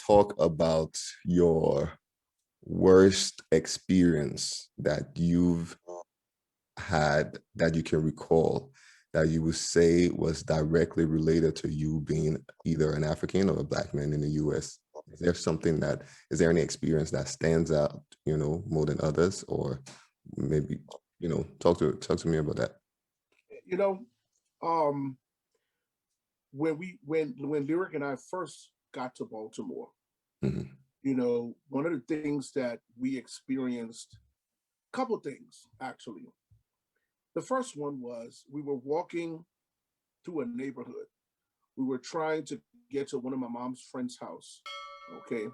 talk about your worst experience that you've had that you can recall that you would say was directly related to you being either an African or a Black man in the US? Is there any experience that stands out, more than others? Or maybe, talk to me about that. You know, um, when Lyric and I first got to Baltimore, Hmm. one of the things that we experienced, a couple things actually. The first one was we were walking through a neighborhood. We were trying to get to one of my mom's friend's house. Okay.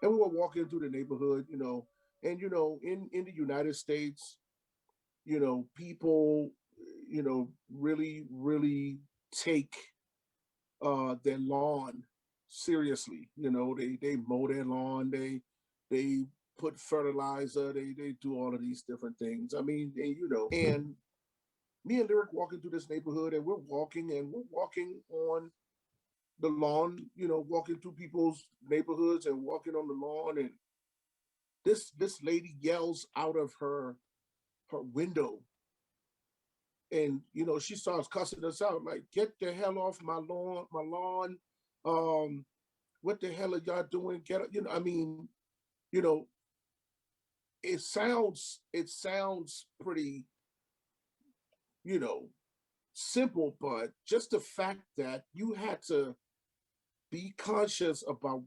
And we were walking through the neighborhood, and in the United States, people, really take their lawn seriously. They mow their lawn, they put fertilizer, they do all of these different things. I mean, and me and Lyric walking through this neighborhood, and we're walking on the lawn, walking through people's neighborhoods and walking on the lawn, and this lady yells out of her window, and she starts cussing us out like, "Get the hell off my lawn! Um, what the hell are y'all doing? Get I mean, you know, it sounds pretty, you know, simple, but just the fact that you had to be conscious about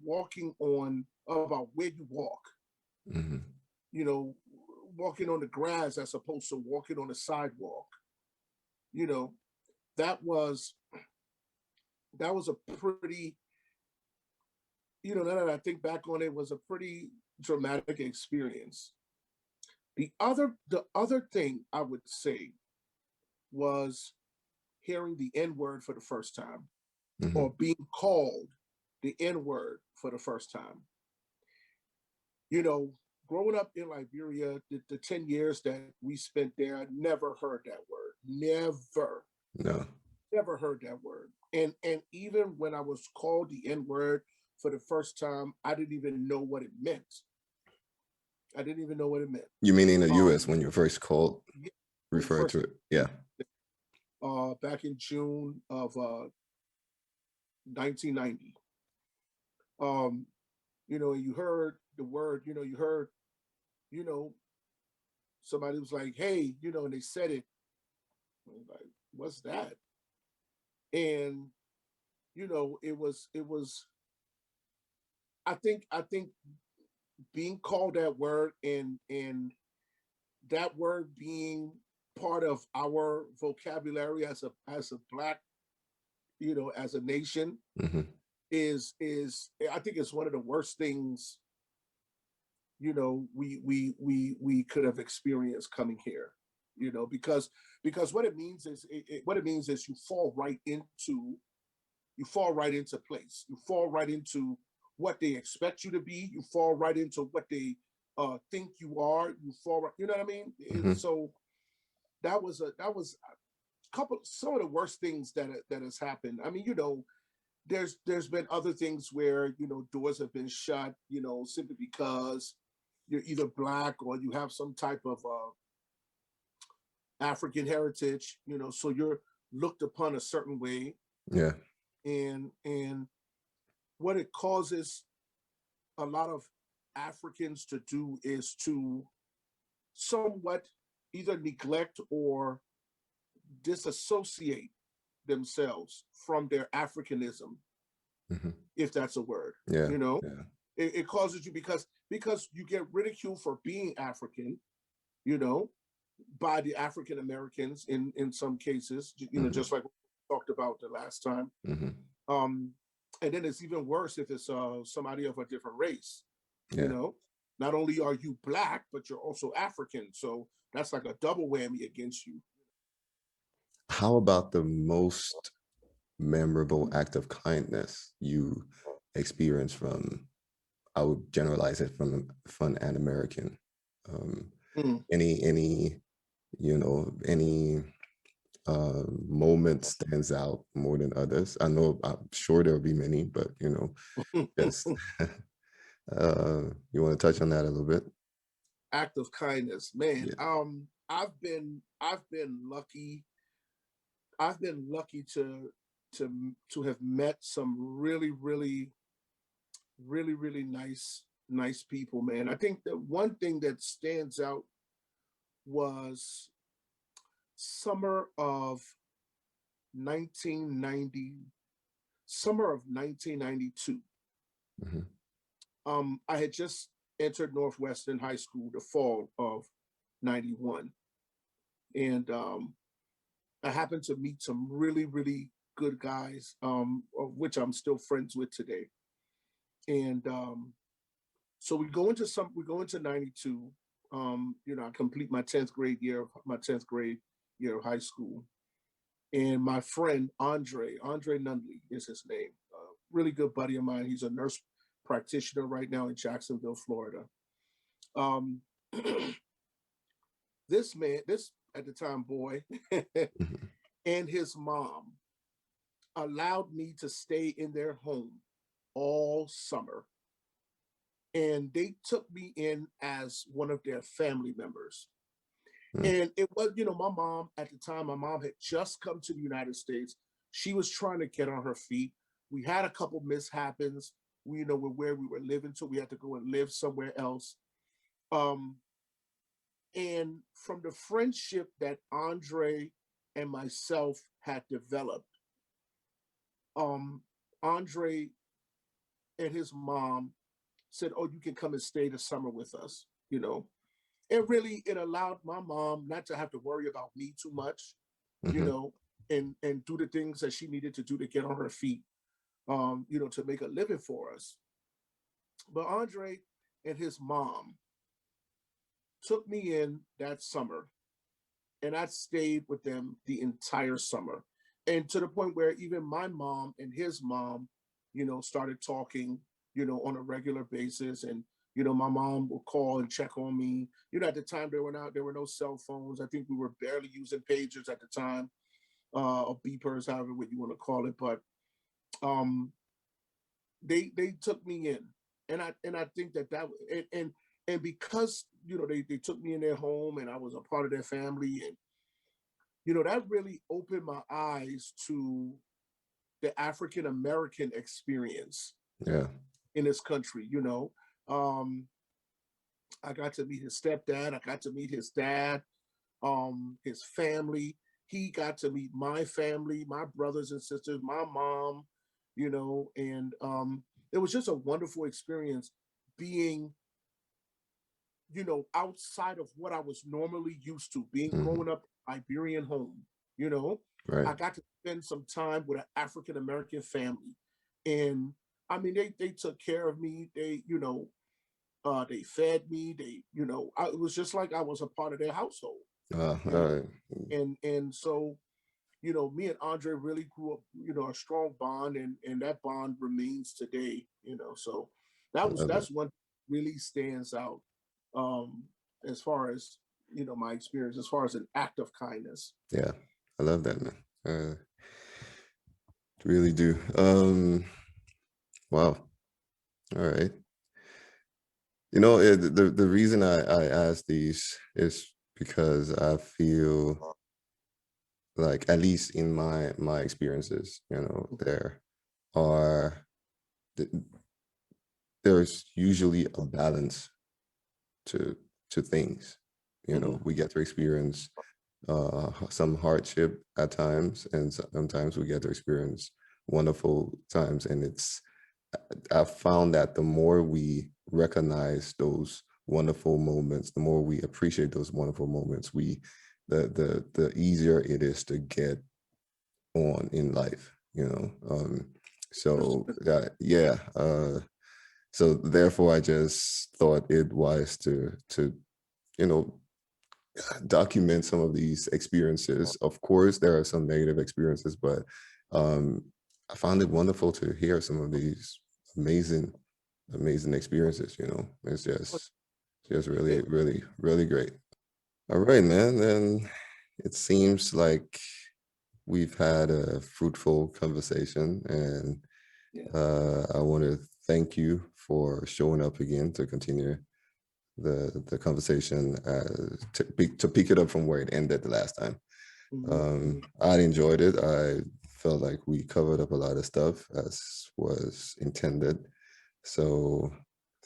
about where you walk, Hmm. you know, walking on the grass as opposed to walking on the sidewalk. You know, that was that was a pretty, now that I think back on it, was a pretty dramatic experience. The other thing I would say was hearing the N word for the first time, or Hmm. being called the N word for the first time. You know, growing up in Liberia, the 10 years that we spent there, I never heard that word. No. Never heard that word. And even when I was called the N word for the first time, I didn't even know what it meant. I didn't even know what it meant. You mean in the Um, US when you first called, yeah, when referred first to it? Yeah. back in June of 1990. Um, and you heard the word, you heard, you know, somebody was like, "Hey," and they said it. I was like, "What's that?" And it was. I think being called that word, and that word being part of our vocabulary as a black, as a nation, Hmm. is I think it's one of the worst things, we could have experienced coming here, because what it means is you fall right into place. You fall right into what they expect you to be. You fall right into what they think you are. You fall right, you know what I mean? And Hmm. so that was a couple some of the worst things that has happened. I mean, there's been other things where doors have been shut, simply because you're either black or you have some type of African heritage, so you're looked upon a certain way. Yeah. And what it causes a lot of Africans to do is to somewhat either neglect or disassociate themselves from their Africanism, Hmm. if that's a word. Yeah. You know, Yeah. it causes you, because you get ridiculed for being African, you know, by the African Americans in some cases, just Hmm. like we talked about the last time. Hmm. Um, and then it's even worse if it's somebody of a different race. You Yeah. know, not only are you black, but you're also African, so that's like a double whammy against you. How about the most memorable act of kindness you experienced from, I would generalize it from an American? Um, Mm. any moment stands out more than others? I know, I'm sure there'll be many, but yes. You want to touch on that a little bit? Act of kindness, man. Yeah. I've been lucky. I've been lucky to have met some really nice people, man. I think the one thing that stands out was summer of 1990, summer of 1992. Hmm. I had just entered Northwestern High School the fall of 91. And I happened to meet some really good guys, of which I'm still friends with today. And so we go into 92. I complete my 10th grade year, my 10th grade year of high school. And my friend Andre Nunley is his name. Really good buddy of mine. He's a nurse practitioner right now in Jacksonville, Florida. Um, this man, this at the time boy, Hmm. and his mom allowed me to stay in their home all summer. And they took me in as one of their family members. And it was, my mom at the time, my mom had just come to the United States. She was trying to get on her feet. We had a couple mishaps, with where we were living, so we had to go and live somewhere else. Um, and from the friendship that Andre and myself had developed, um, Andre and his mom said, "Oh, you can come and stay the summer with us." It allowed my mom not to have to worry about me too much, you Hmm. know, and do the things that she needed to do to get on her feet, to make a living for us. But Andre and his mom took me in that summer, and I stayed with them the entire summer, and to the point where even my mom and his mom, started talking, on a regular basis. And my mom would call and check on me. At the time there were no cell phones. I think we were barely using pagers at the time, or beepers, however what you want to call it. But um, they took me in, and I think that and because they took me in their home, and I was a part of their family. And that really opened my eyes to the African American experience Yeah. in this country. Um, I got to meet his stepdad. I got to meet his dad, his family. He got to meet my family, my brothers and sisters, my mom. And it was just a wonderful experience being, outside of what I was normally used to, being Hmm. growing up in an Iberian home. You know, Right. I got to spend some time with an African American family, and I mean, they took care of me. They fed me. It was just like I was a part of their household. All You know, right. and so me and Andre really grew up, a strong bond, and that bond remains today. So I love that. that's one really stands out, um, as far as my experience, as far as an act of kindness. Yeah, I love that, man. Really do. Wow. All right. The reason I ask these is because I feel like, at least in my experiences, are th- there's usually a balance to things. Hmm. We get to experience some hardship at times, and sometimes we get to experience wonderful times. And I've found that the more we recognize those wonderful moments, the more we appreciate those wonderful moments, the easier it is to get on in life. So that, yeah. So therefore, I just thought it wise to you know document some of these experiences. Of course, there are some negative experiences, but um, I found it wonderful to hear some of these amazing, amazing experiences. It's just really, really, really great. All right, man. Then it seems like we've had a fruitful conversation, and Yeah. I want to thank you for showing up again to continue the conversation, to pick it up from where it ended the last time. Mhm. I enjoyed it. I felt like we covered up a lot of stuff as was intended. So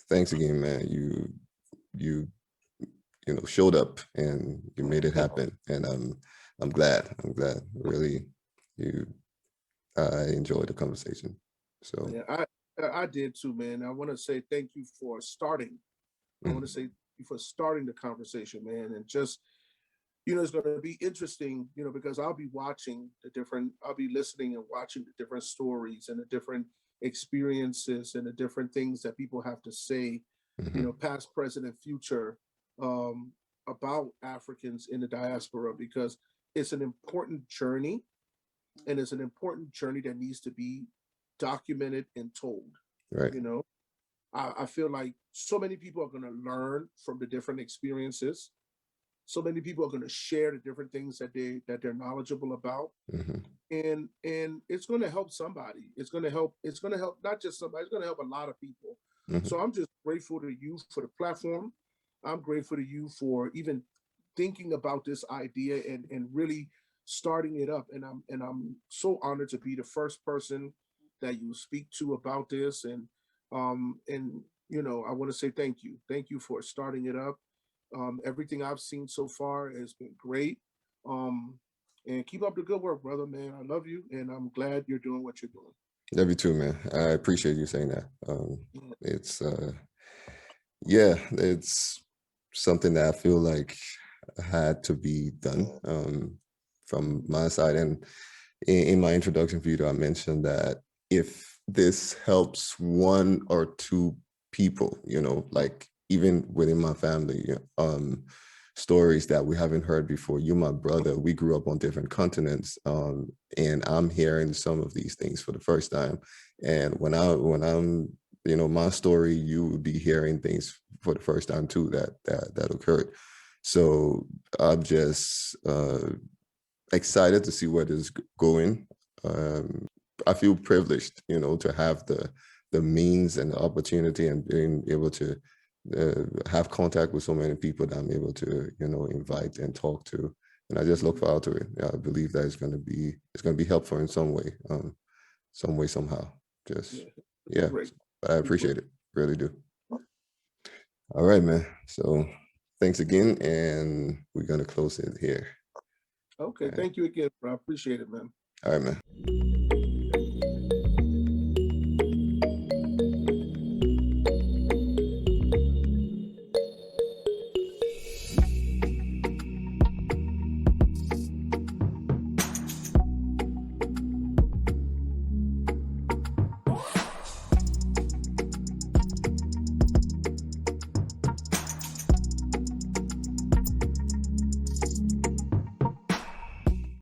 thanks again, man. You showed up and you made it happen, and I'm glad. I'm glad. Really, you. I enjoyed the conversation. So Yeah, I did too, man. I want to say thank you for starting. I want to mhm, say thank you for starting the conversation, man, and just it's going to be interesting, because I'll be listening and watching the different stories and the different experiences and the different things that people have to say, mhm, past, present, and future, um, about Africans in the diaspora, because it's an important journey, and it's an important journey that needs to be documented and told. right. You know, I feel like so many people are going to learn from the different experiences. So many people are going to share the different things that they're knowledgeable about, Mhm, and it's going to help somebody. It's going to help not just somebody. It's going to help a lot of people. mhm. So I'm just grateful to you for the platform. I'm grateful to you for even thinking about this idea and really starting it up. And I'm so honored to be the first person that you speak to about this. And I want to say thank you. Thank you for starting it up. Everything I've seen so far has been great. Um, and keep up the good work, brother, man. I love you, and I'm glad you're doing what you're doing. Love you too, man. I appreciate you saying that. Yeah. It's yeah, it's something that I feel like had to be done, from my side. And in my introduction video, I mentioned that if this helps one or two people, like even within my family, stories that we haven't heard before. You, my brother, we grew up on different continents, and I'm hearing some of these things for the first time. And when I'm my story, you would be hearing things for the first time too that occurred. So I'm just excited to see where this is going. Um, I feel privileged, to have the means and the opportunity and being able to have contact with so many people that I'm able to, invite and talk to. And I just look Mhm. forward to it. I believe that it's going to be helpful in some way, somehow. Just Yeah, it'd be yeah, great. but I Be great. appreciate it, really do. All right, man. So thanks again, and we're gonna close it here. Okay, All right, thank you again, bro. I appreciate it, man. all right, man.